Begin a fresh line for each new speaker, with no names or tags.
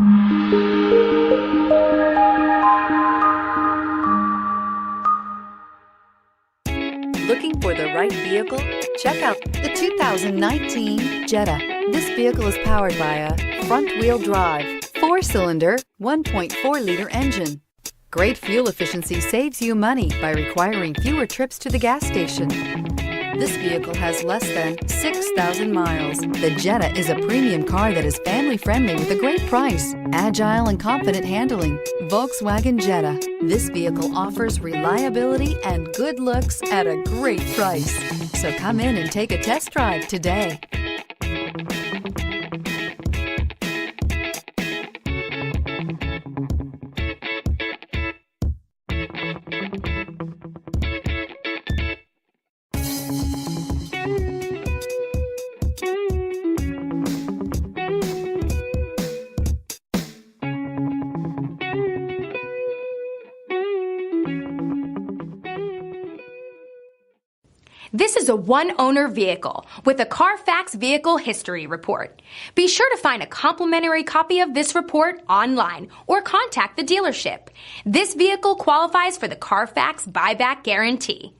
Looking for the right vehicle? Check out the 2019 Jetta. This vehicle is powered by a front-wheel drive, 4-cylinder, 1.4-liter engine. Great fuel efficiency saves you money by requiring fewer trips to the gas station. This vehicle has less than 6,000 miles. The Jetta is a premium car that is family-friendly with a great price, agile and confident handling. Volkswagen Jetta. This vehicle offers reliability and good looks at a great price. So come in and take a test drive today.
This is a one-owner vehicle with a Carfax Vehicle History Report. Be sure to find a complimentary copy of this report online or contact the dealership. This vehicle qualifies for the Carfax Buyback Guarantee.